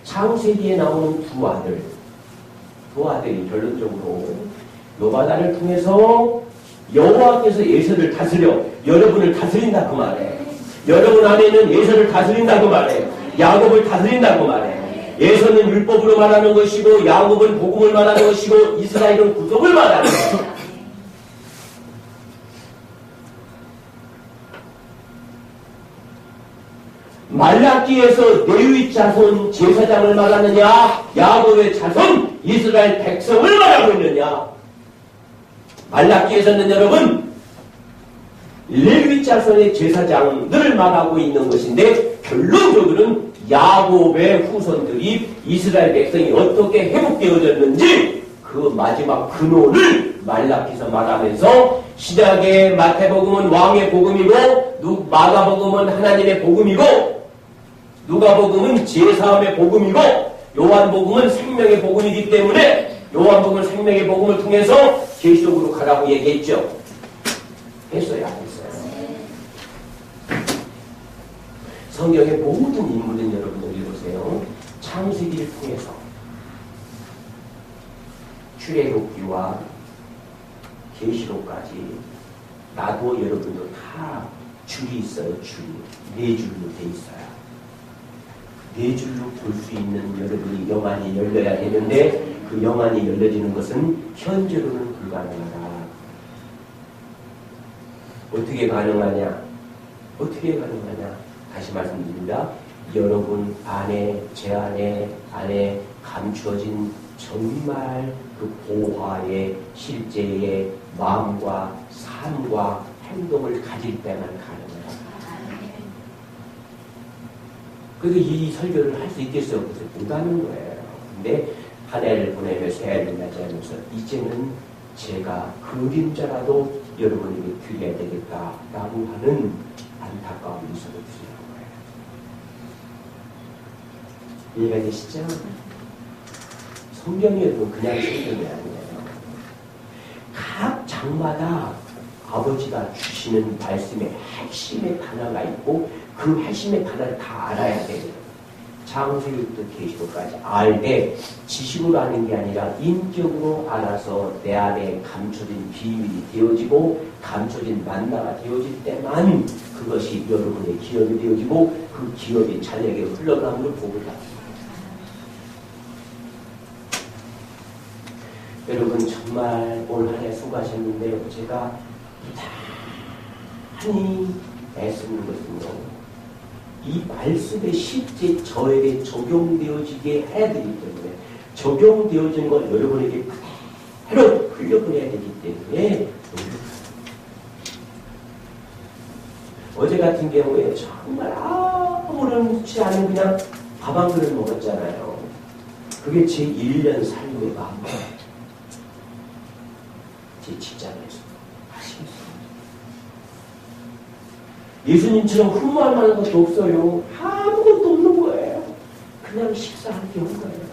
창세기에 나오는 두 아들이 결론적으로 노바단을 통해서 여호와께서 에서를 다스려 여러분을 다스린다 그 말에, 여러분 안에는 에서를 다스린다 그 말에, 야곱을 다스린다 그 말에. 에서는 율법으로 말하는 것이고 야곱은 복음을 말하는 것이고 이스라엘은 구속을 말하는 것이고. 말라기에서 레위 자손 제사장을 말하느냐, 야곱의 자손 이스라엘 백성을 말하고 있느냐. 말라기에서는 여러분 레위 자손의 제사장들을 말하고 있는 것인데, 결론적으로는 야곱의 후손들이 이스라엘 백성이 어떻게 회복되어졌는지 그 마지막 근원을 말라기에서 말하면서, 신약의 마태복음은 왕의 복음이고 마가복음은 하나님의 복음이고 누가복음은 제사함의 복음이고 요한복음은 생명의 복음이기 때문에 요한복음은 생명의 복음을 통해서 계시록으로 가라고 얘기했죠. 했어요, 안 했어요? 성경의 모든 인물은 여러분들 읽으세요. 창세기를 통해서 출애굽기와 계시록까지 나도 여러분도 다 줄이 있어요. 줄이 네 줄로 돼 있어요. 네 줄로 볼 수 있는 여러분이 영안이 열려야 되는데, 그 영안이 열려지는 것은 현재로는 불가능하다. 어떻게 가능하냐? 어떻게 가능하냐? 다시 말씀드립니다. 여러분 안에, 제 안에 감추어진 정말 그 보화의 실제의 마음과 삶과 행동을 가질 때만 가능합니다. 그래서 이 설교를 할 수 있겠어요? 그래서 못하는 거예요. 근데 한 해를 보내며 새 해를 맞이하면서 이제는 제가 그림자라도 여러분에게 드려야 되겠다라고 하는 안타까움이 있어서 드리는 거예요. 이해가 되시죠? 성경이 여러분 그냥 성경이 아니에요. 각 장마다 아버지가 주시는 말씀의 핵심의 단어가 있고 그 핵심의 단어를 다 알아야 돼요. 창세기부터 계시록까지 알되 지식으로 아는 게 아니라 인격으로 알아서 내 안에 감춰진 비밀이 되어지고 감춰진 만나가 되어질 때만 그것이 여러분의 기업이 되어지고 그 기업이 자녀에게 흘러감으로 복을 받습니다. 여러분 정말 올 한 해 수고하셨는데 제가 부단히 애쓰는 것은요, 이 말씀에 실제 저에게 적용되어지게 해야 되기 때문에, 적용되어진 걸 여러분에게 그대로 흘려보내야 되기 때문에, 어제 같은 경우에 정말 아무런 묻지 않은 그냥 밥 한 그릇 먹었잖아요. 그게 제 1년 삶의 마음이에요. 제 직장에서. 아시겠어요? 예수님처럼 흠모할 만한 것도 없어요. 아무것도 없는 거예요. 그냥 식사하게 온 거예요.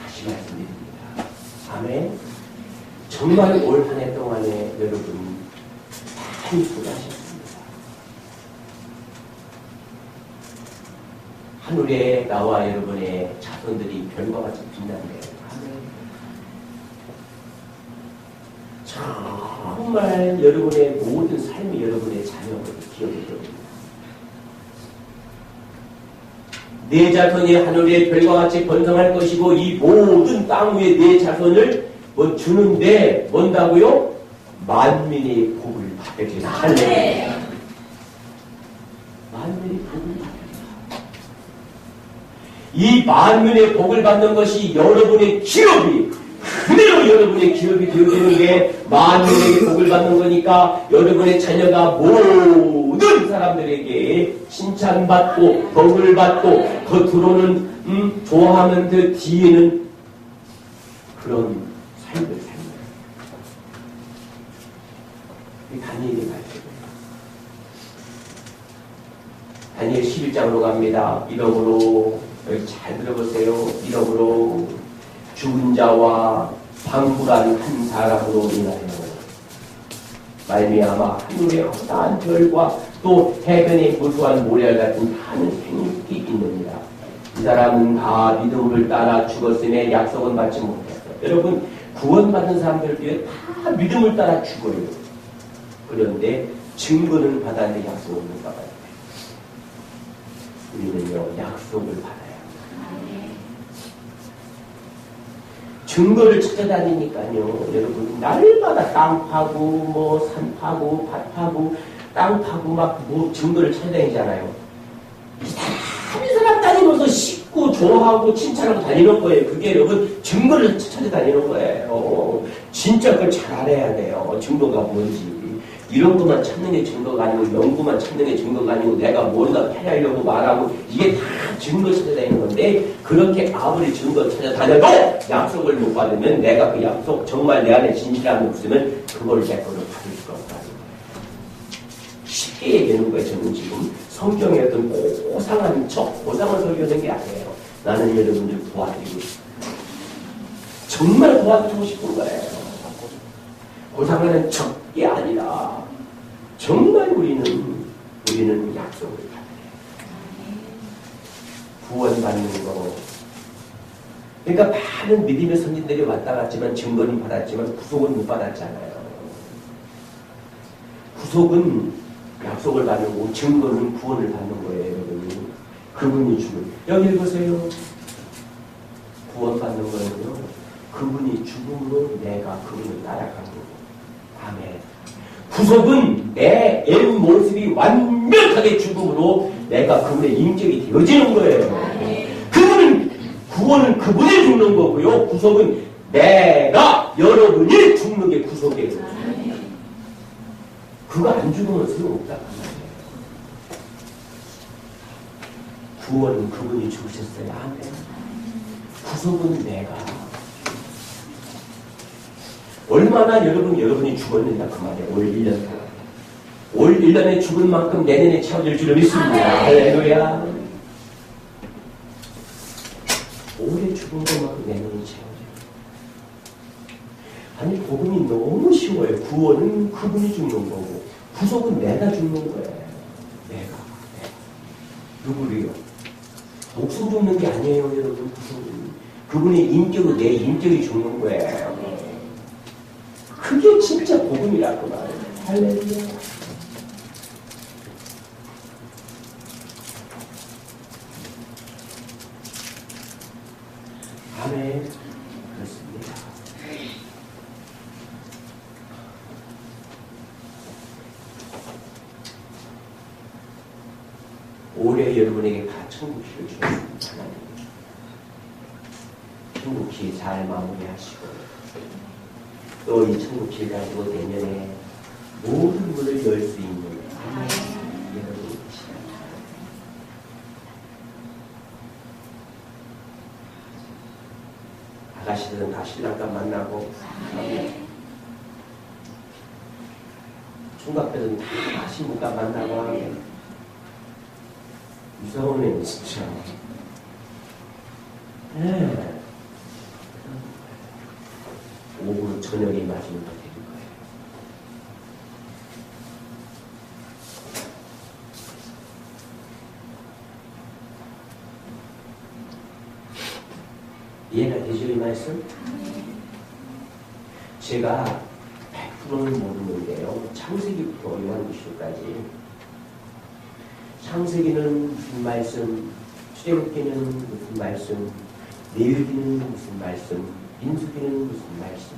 다시 말씀드립니다. 아멘. 정말 올 한 해 동안에 여러분 많이 수고하셨습니다. 하늘에 나와 여러분의 자손들이 별과 같이 빛나네요. 정말 여러분의 모든 삶이 여러분의 자녀로 기억이 됩니다. 내 자손이 하늘의 별과 같이 번성할 것이고 이 모든 땅 위에 내 자손을 주는데 뭔다고요? 만민의 복을 받으리라. 할렐루야. 만민의 복을 받으리라. 이 만민의 복을 받는 것이 여러분의 기업이 그대로 여러분의 기업이 되어지는 게 만민에게 복을 받는 거니까, 여러분의 자녀가 모든 사람들에게 칭찬받고 복을 받고 겉으로는 좋아하는 그 뒤에는 그런 삶을 살아요. 이 다니엘의 말씀이에요. 다니엘 11장으로 갑니다. 이러므로 여기 잘 들어보세요. 이러므로 죽은 자와 방불한 한 사람으로 인하여 말미암아 하늘의 허다한 별과 또 해변의 무수한 모래알 같은 많은 생육이 있느니라. 이 사람은 다 믿음을 따라 죽었음에 약속은 받지 못했어. 여러분, 구원받은 사람들 다 믿음을 따라 죽어요. 그런데 증거는 받았는데 약속은 못 받아요. 우리는요, 약속을 받아야 합니다. 증거를 찾아다니니까요, 여러분, 날마다 땅 파고, 뭐, 산 파고, 밭 파고, 땅 파고, 막, 뭐, 증거를 찾아다니잖아요. 이 사람 다니면서 씻고, 좋아하고, 칭찬하고 다니는 거예요. 그게 여러분, 증거를 찾아다니는 거예요. 진짜 그걸 잘 알아야 돼요. 증거가 뭔지. 이런 것만 찾는 게 증거가 아니고, 연구만 찾는 게 증거가 아니고, 내가 뭔가 패하려고 말하고, 이게 다 증거 찾아다니는 건데, 그렇게 아무리 증거 찾아다녀도 약속을 못 받으면 내가 그 약속, 정말 내 안에 진실함이 없으면 그걸 내 거로 받을 수가 없다는 거예요. 쉽게 얘기하는 거예요. 저는 지금 성경의 어떤 고상한 고상을 설교하는 게 아니에요. 나는 여러분들 도와드리고 싶어요. 정말 도와주고 싶은 거예요. 고상하는 척이 아니라 정말 우리는 약속을 받아요. 구원받는 거. 그러니까 많은 믿음의 선진들이 왔다 갔지만 증거는 받았지만 구속은 못 받았잖아요. 구속은 약속을 받는 거고 증거는 구원을 받는 거예요. 여러분. 그분이 죽음. 여기 읽으세요. 구원받는 거는요. 그분이 죽음으로 내가 그분을 따라간 거고. 아멘. 구속은 내 모습이 완벽하게 죽음으로 내가 그분의 인격이 되어지는 거예요. 구원은 그분이 죽는 거고요. 구속은 내가 여러분이 죽는 게 구속이에요. 그거 안 죽으면 소용없다는 말이에요. 구원은 그분이 죽으셨어요. 아멘. 구속은 내가. 얼마나 여러분이 죽었느냐 그 말이에요. 올 1년 동안. 올 1년에 죽은 만큼 내년에 채워질 줄을 믿습니다. 할렐루야. 올해 죽은 것만큼 내년에 채워져요. 아니 복음이 너무 쉬워요. 구원은 그분이 죽는 거고 구속은 내가 죽는 거예요. 내가. 누구를요? 목숨 죽는 게 아니에요. 여러분. 구속은 그분의 인격은 내 인격이 죽는 거예요. 그게 진짜 복음이라고 말해요. 할렐루야. 아멘. 그렇습니다. 올해 여러분에게 다 천국기를 주셨습니다. 천국기 잘 마무리하시고 또 이 천국길 가지고 내년에 모든 문을 열 수 있는 여러분이 되시랍니다. 아가씨들은 다 신랑과 만나고 총각들은 다 신부과 만나고 무서우네 진짜. 네. 오후 저녁에 맞으면 되는 거예요. 이해가 되죠, 이 말씀? 제가 100%는 모르는데요. 창세기부터 요한계시록까지. 창세기는 무슨 말씀, 출애굽기는 무슨 말씀, 레위기는 무슨 말씀, 민수기는 무슨 말씀,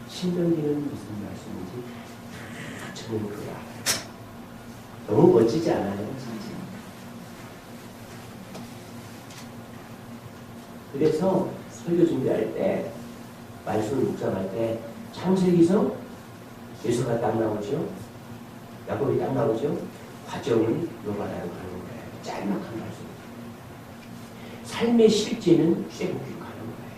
신명기는 무슨 말씀인지 다 저는 그걸 알아요. 너무 멋지지 않아요? 그래서 설교 준비할 때, 말씀을 묵상할 때 창세기서 예수가 딱 나오죠? 야곱이 딱 나오죠? 과정은 요가라고 하는 거예요. 짤막한 말씀. 삶의 실제는 출애굽기로 가는 거예요.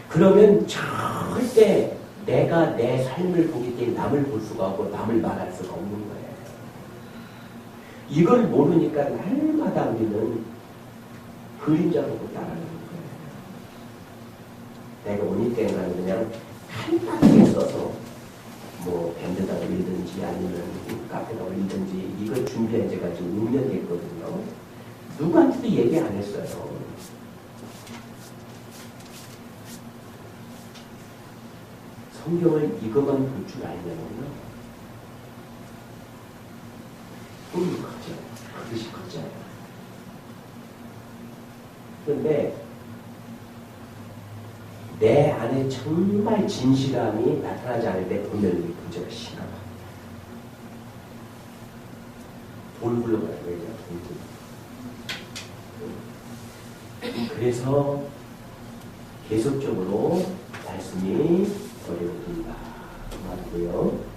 그러면 절대 내가 내 삶을 보기 때문에 남을 볼 수가 없고 남을 말할 수가 없는 거예요. 이걸 모르니까 날마다 우리는 그림자 보고 따라가는 거예요. 내가 원인 때문에 그냥 간단하게 써서 뭐 밴드다 올리든지 아니면 카페다 올리든지 이걸 준비한 지가 지금 6년 됐거든요. 누구한테도 얘기 안 했어요. 성경을 이것만 볼 줄 알면요. 꿈이 커져요. 그릇이 커져요. 그런데 내 안에 정말 진실함이 나타나지 않을 때 보면 문제가 심각합니다. 돌 굴러가는 거예요. 그래서 계속적으로 말씀이 어려워진다. 말고요.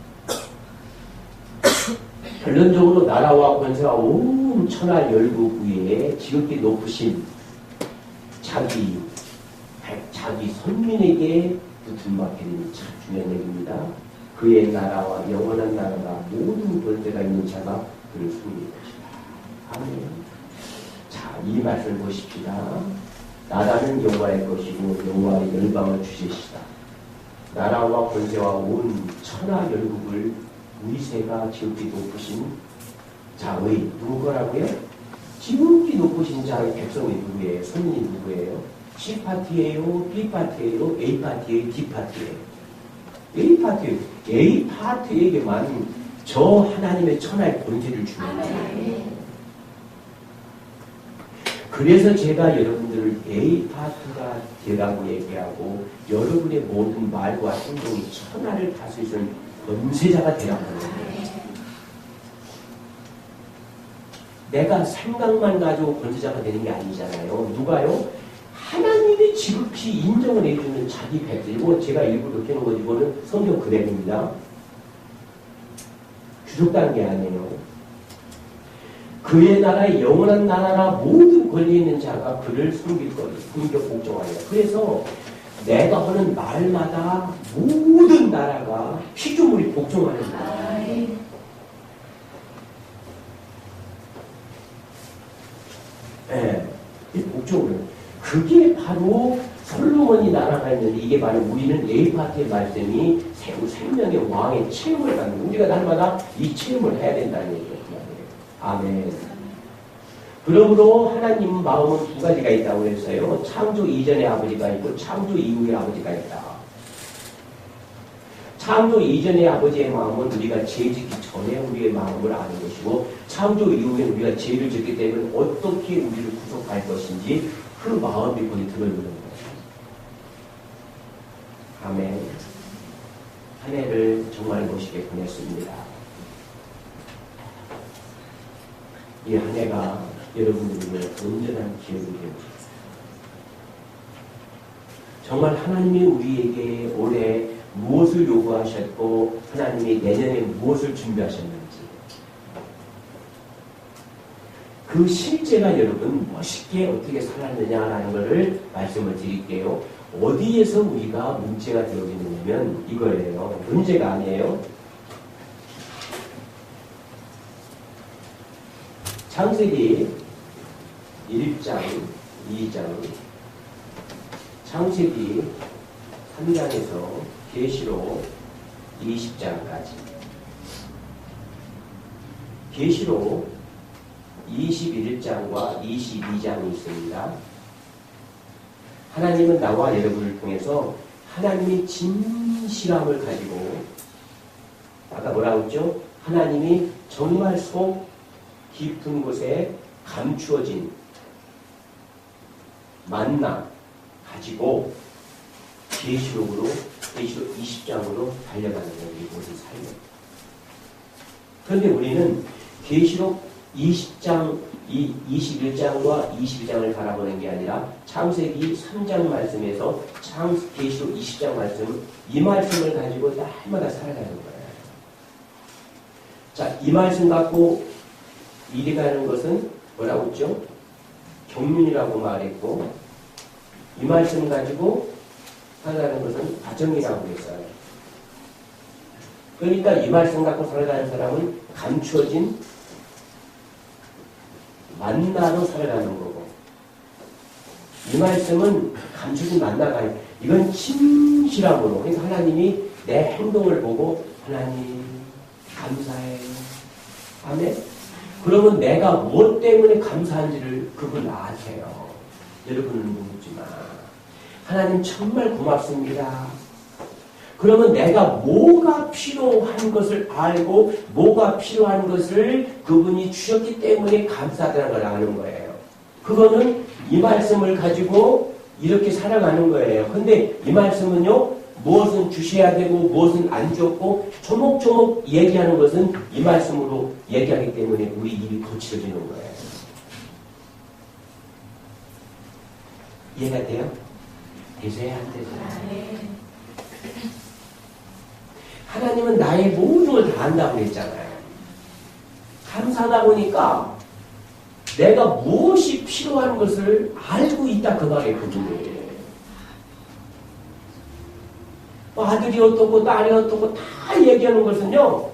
결론적으로 나라와 권세와 온 천하 열국 위에 지극히 높으신 자기 선민에게 붙은 맡기는 참 중요한 얘기입니다. 그의 나라와 영원한 나라가 모든 권세가 있는 자가 그를 숨길 것이다. 아멘. 자, 이 말씀을 보십시다. 나라는 여호와의 것이고 여호와의 열방을 주시시다. 나라와 권세와 온 천하 열국을 우리 새가 지극히 높으신 자의 누구라고요? 지극히 높으신 자의 백성이 누구예요? 선민이 누구예요? C파티예요? B파티예요? A파티예요? D파티예요? A파티예요. A파티에게만 저 하나님의 천하의 권세를 주는 거예요. 그래서 제가 여러분들을 A파트가 되라고 얘기하고 여러분의 모든 말과 행동이 천하를 다스리는 권세자가 되라고 하는 거예요. 내가 생각만 가지고 권세자가 되는 게 아니잖아요. 누가요? 하나님이 지극히 인정을 해주는 자기 백성. 이거 제가 일부러 그렇게 놓은 거지. 이거는 성경 그대로입니다. 주족다는 게 아니에요. 그의 나라의 영원한 나라라 모든 권리 있는 자가 그를 숨길 거예요. 품격 복종하여. 그래서 내가 하는 말마다 모든 나라가 피조물이 복종하는 거예요. 네, 이 복종을. 그게 바로 솔로몬이 나라가 있는데 이게 바로 우리는 A파트의 말씀이 생명의 왕의 체험을 갖는 거예요. 우리가 날마다 이 체험을 해야 된다는 얘기예요. 아멘. 그러므로 하나님 마음은 두 가지가 있다고 했어요. 창조 이전의 아버지가 있고 창조 이후의 아버지가 있다. 창조 이전의 아버지의 마음은 우리가 죄 짓기 전에 우리의 마음을 아는 것이고 창조 이후에 우리가 죄를 짓기 때문에 어떻게 우리를 구속할 것인지 그 마음이 거기 들어있는 거예요. 아멘. 한 해를 정말 멋있게 보냈습니다. 이 한 해가 여러분들에게 온전한 기억이 되었습니다. 정말 하나님이 우리에게 올해 무엇을 요구하셨고 하나님이 내년에 무엇을 준비하셨는지 그 실제가 여러분 멋있게 어떻게 살았느냐라는 것을 말씀을 드릴게요. 어디에서 우리가 문제가 되어지느냐면 이거예요. 문제가 아니에요. 창세기 1장, 2장, 창세기 3장에서 계시록 20장까지 계시록 21장과 22장이 있습니다. 하나님은 나와 여러분을 통해서 하나님의 진실함을 가지고 아까 뭐라고 했죠? 하나님이 정말 속 깊은 곳에 감추어진 만나 가지고 계시록 20장으로 달려가는 거예요. 이 모든 삶을. 그런데 우리는 계시록 20장, 21장과 22장을 바라보는 게 아니라 창세기 3장 말씀에서 계시록 20장 말씀, 이 말씀을 가지고 날마다 살아가는 거예요. 자, 이 말씀 갖고 이래가는 것은 뭐라고 했죠? 경륜이라고 말했고, 이 말씀 가지고 살아가는 것은 과정이라고 했어요. 그러니까 이 말씀 갖고 살아가는 사람은 감추어진 만나로 살아가는 거고, 이 말씀은 감추진 만나가 이건 진실함으로. 그래서 하나님이 내 행동을 보고 하나님 감사해요. 아멘. 그러면 내가 무엇 때문에 감사한지를 그분 아세요. 여러분은 모르지만 하나님 정말 고맙습니다. 그러면 내가 뭐가 필요한 것을 알고 뭐가 필요한 것을 그분이 주셨기 때문에 감사하다는 걸 아는 거예요. 그거는 이 말씀을 가지고 이렇게 살아가는 거예요. 근데 이 말씀은요, 무엇은 주셔야 되고 무엇은 안 줬고 조목조목 얘기하는 것은 이 말씀으로 얘기하기 때문에 우리 입이 거칠어지는 거예요. 이해가 돼요? 되세요? 안 되세요? 하나님은 나의 모든 걸 다 안다고 했잖아요. 감사하다 보니까 내가 무엇이 필요한 것을 알고 있다 그 말이에요. 그분이. 아들이 어떻고 딸이 어떻고 다 얘기하는 것은요.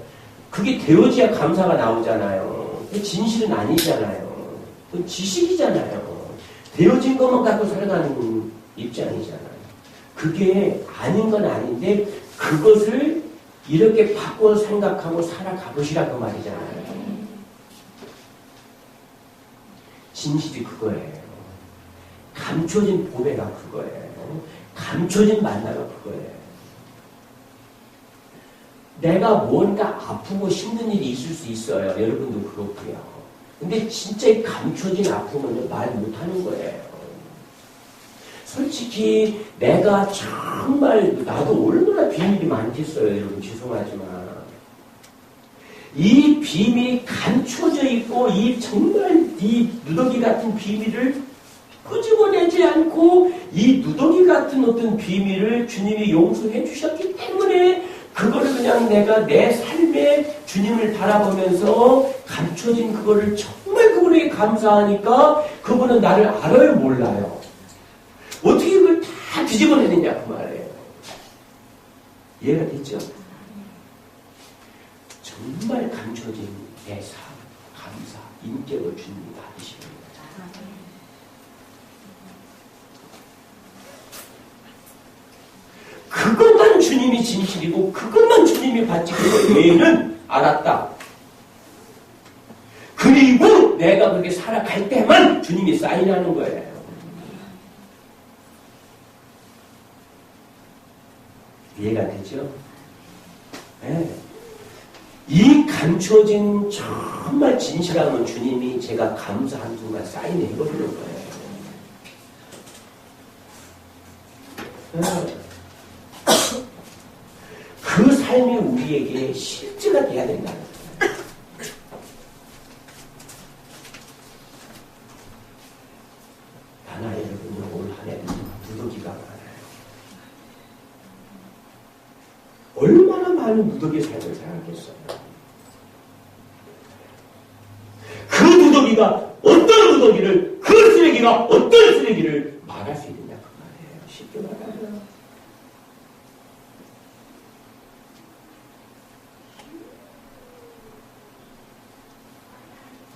그게 되어져야 감사가 나오잖아요. 진실은 아니잖아요. 그건 지식이잖아요. 되어진 것만 갖고 살아가는 입장이잖아요. 그게 아닌 건 아닌데 그것을 이렇게 바꿔 생각하고 살아가 보시라 그 말이잖아요. 진실이 그거예요. 감춰진 보배가 그거예요. 감춰진 만나가 그거예요. 내가 뭔가 아프고 힘든 일이 있을 수 있어요. 여러분도 그렇고요. 근데 진짜 감춰진 아픔은 말 못하는 거예요. 솔직히 내가 정말 나도 얼마나 비밀이 많겠어요. 여러분 죄송하지만 이 비밀이 감춰져 있고 이 정말 이 누더기 같은 비밀을 끄집어내지 않고 이 누더기 같은 어떤 비밀을 주님이 용서해 주셨기 때문에 그거를 그냥 내가 내 삶에 주님을 바라보면서 감춰진 그거를 정말 그분에게 감사하니까 그분은 나를 알아요 몰라요. 어떻게 그걸 다 뒤집어내느냐 그 말이에요. 이해가 됐죠? 정말 감춰진 내 삶, 감사, 인격을 주님이 받으시는 거죠. 그것만 주님이 진실이고 그것만 주님이 받지 그 외에는 알았다. 그리고 내가 그렇게 살아갈 때만 주님이 사인하는 거예요. 이해가 되죠? 네. 이 감춰진 정말 진실함은 주님이 제가 감사한 순간 사인해버리는 거예요. 네. 그 삶이 우리에게 실제가 돼야 된다는 거예요. 하나 여러분은 올 한 해 무더기가 많아요. 얼마나 많은 무더기 삶을 살았겠어요. 그 무더기가 어떤 무더기를 그 쓰레기가 어떤 쓰레기를 말할 수 있느냐 그 말이에요. 쉽게 말하면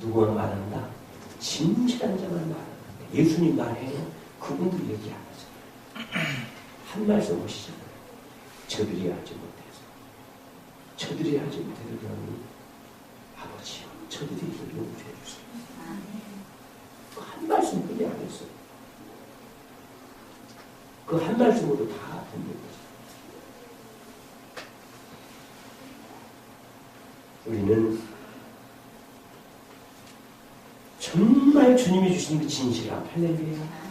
누구가 말한다? 진실한 자만 말한다. 예수님 말해요. 그분들 얘기 안 하잖아요. 한 말씀 보시잖아요. 저들이 하지 못해서. 저들이 하지 못해서 그러니 아버지요. 저들이 이를 용서해 주세요. 그 한 말씀뿐이 안 했어요. 그 한 말씀으로 다 듣는 거죠. 우리는 정말 주님이 주신 그 진실함, 할렐루야.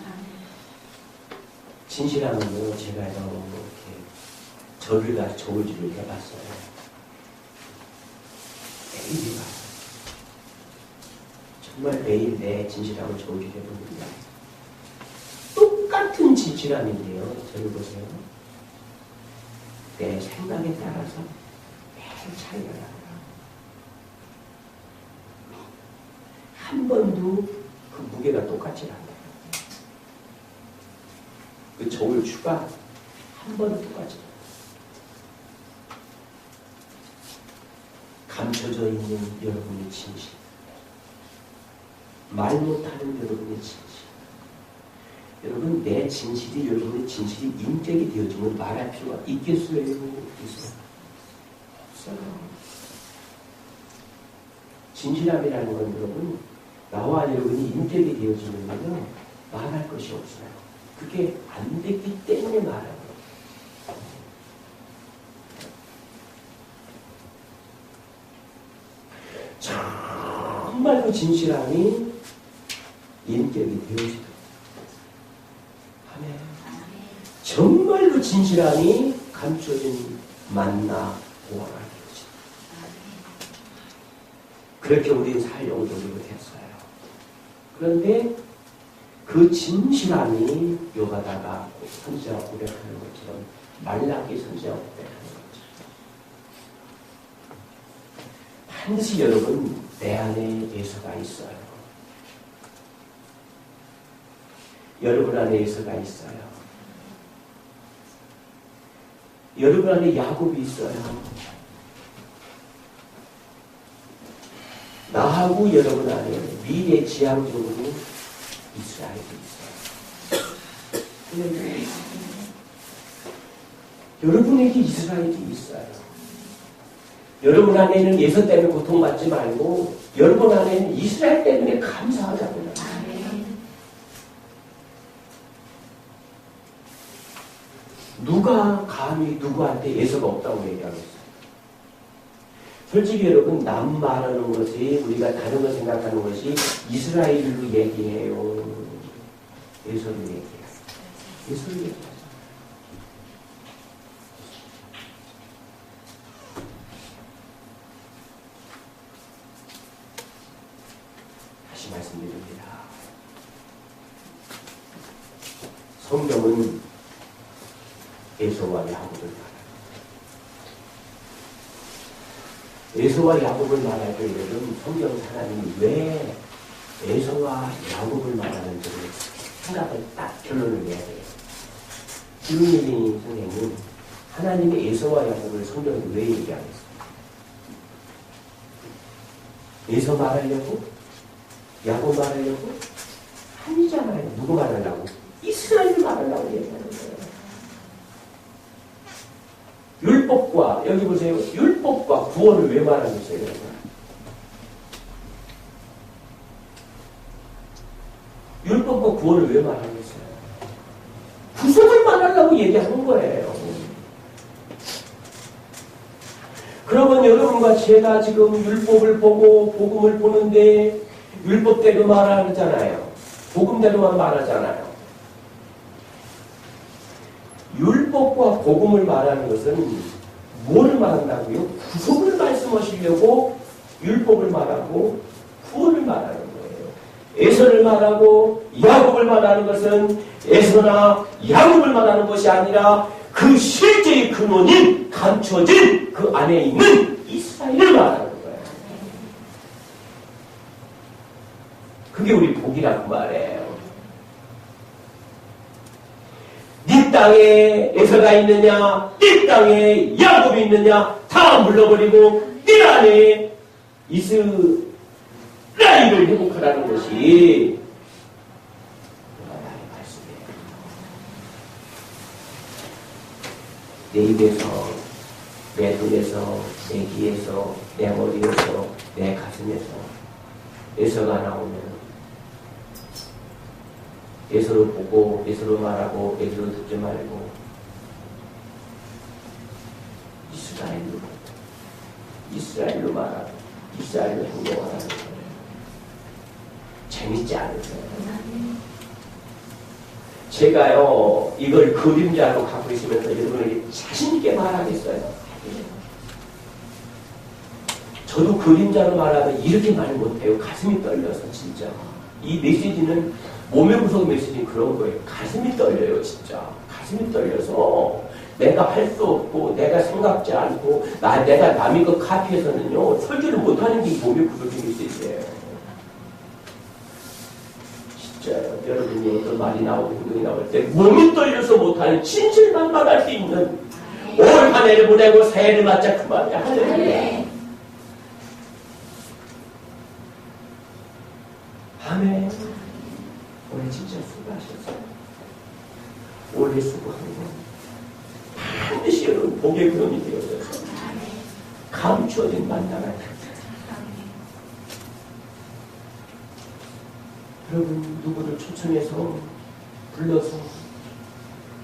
진실함은요, 제가 이렇게 저를 가서 저울질을 해봤어요. 매일 해봤어요. 정말 매일 내 진실함을 저울질해보는데 똑같은 진실함인데요. 저를 보세요. 내 생각에 따라서 매일 차이가 나요. 한 번도 그 무게가 똑같지 않아요. 그 저울추가 한 번도 똑같지 않아요. 감춰져 있는 여러분의 진실, 말 못하는 여러분의 진실, 여러분, 내 진실이, 여러분의 진실이 인격이 되어지면 말할 필요가 있겠어요? 없어요. 진실함이라는 건 여러분, 나와 여러분이 인격이 되어지면요, 말할 것이 없어요. 그게 안 됐기 때문에 말하는 거예요. 정말로 진실함이 인격이 되어지도록. 아멘. 정말로 진실함이 감춰진 만나 보아가 되어지도록. 그렇게 우리는 살려고 노력했어요. 그런데 그 진실함이 요가다가 선지자가 고백하는 것처럼 말라기 선지자가 고백하는 것처럼 반드시 여러분 내 안에 예수가 있어요. 여러분 안에 예수가 있어요. 여러분 안에 야곱이 있어요. 나하고 여러분 안에 미래 지향적으로 이스라엘이 있어요. 여러분에게 이스라엘이 있어요. 여러분 안에는 예수 때문에 고통받지 말고 여러분 안에는 이스라엘 때문에 감사하자고요. 누가 감히 누구한테 예수가 없다고 얘기하겠어요? 솔직히 여러분, 남 말하는 것이, 우리가 다른 거 생각하는 것이 이스라엘로 얘기해요. 예수를 얘기해요. 예수를 얘기해요. 다시 말씀드립니다. 성경은 에서와 야곱을 말합니다. 에서와 야곱을 말할 때 여러분, 성경 하나님이 왜 에서와 야곱을 말하는지를 생각을 딱 결론을 내야 돼요. 주님이 선생님, 하나님의 에서와 야곱을 성경에 왜 얘기하겠어요? 에서 말하려고? 야곱 말하려고? 아니잖아요. 누구 말하려고? 이스라엘 말하려고 얘기하는 거예요. 율법과, 여기 보세요. 율법과 구원을 왜 말하고 있어요? 율법과 구원을 왜 말하고 있어요? 구속을 말하려고 얘기하는 거예요. 그러면 여러분과 제가 지금 율법을 보고 복음을 보는데 율법대로 말하잖아요. 복음대로만 말하잖아요. 율법과 복음을 말하는 것은 뭐를 말한다고요? 구속을 말씀하시려고 율법을 말하고 구원을 말하는 거예요. 에서를 말하고 야곱을 말하는 것은 에서나 야곱을 말하는 것이 아니라 그 실제의 근원인 감춰진 그 안에 있는 이스라엘을 말하는 거예요. 그게 우리 복이라고 말해요. 네 땅에 에서가 있느냐, 네 땅에 야곱이 있느냐, 다 물러버리고 네 안에 이스라엘을 회복하라는 것이 하나님의 말씀이에요. 내 입에서, 내 눈에서, 내 귀에서, 내 머리에서, 내 가슴에서 에서가 나오면 예수로 보고, 예수로 말하고, 예수로 듣지 말고, 이스라엘로 말하고, 이스라엘로 행동하라는 거예요. 재밌지 않으세요? 제가요, 이걸 그림자로 갖고 있으면서 여러분에게 자신있게 말하겠어요. 저도 그림자로 말하면 이렇게 말 못해요. 가슴이 떨려서, 진짜. 이 메시지는 몸의 구성 메시지는 그런 거예요. 가슴이 떨려요, 진짜. 가슴이 떨려서 내가 할 수 없고 내가 생각지 않고 내가 남의 거 카피해서는요 설교를 못하는 게 몸의 구성 메시지예요. 진짜요. 여러분이 어떤 말이 나오고 행동이 나올 때 몸이 떨려서 못하는 진실만 말할 수 있는 올 한 해를 보내고 새해를 맞자 그 말이야. 할렐루야. 아멘. 오늘 진짜 수고하셨어요. 오래 수고한 거 반드시 여러분 복의 근원이 되어져서 감추어진 만나가 여러분 누구를 초청해서 불러서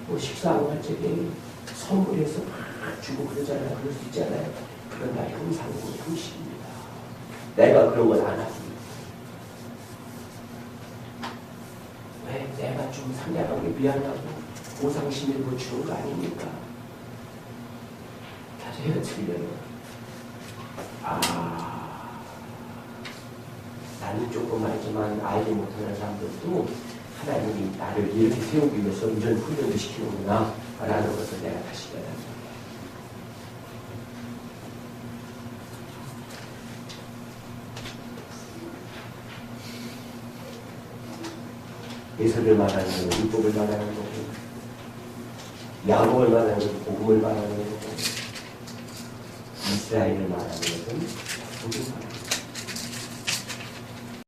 뭐 식사 안 갈 적에 선물해서 막 주고 그러잖아요. 그럴 수 있잖아요. 그런 날 형상은 형식입니다. 내가 그런 건 안 하지. 왜 내가 좀 상대방에게 미안하고 보상심을 주는 거 아닙니까? 자세가 틀려요. 나는 조금 알지만 알지 못하는 사람들도 하나님이 나를 이렇게 세우기 위해서 이런 훈련을 시키는구나 라는 것을 내가 다시 깨닫습니다. 예수를 말하는 것은 율법을 말하는 거고 야곱을 말하는 것은 복음을 말하는 거고 이스라엘을 말하는 것은 복음을 말하는 거고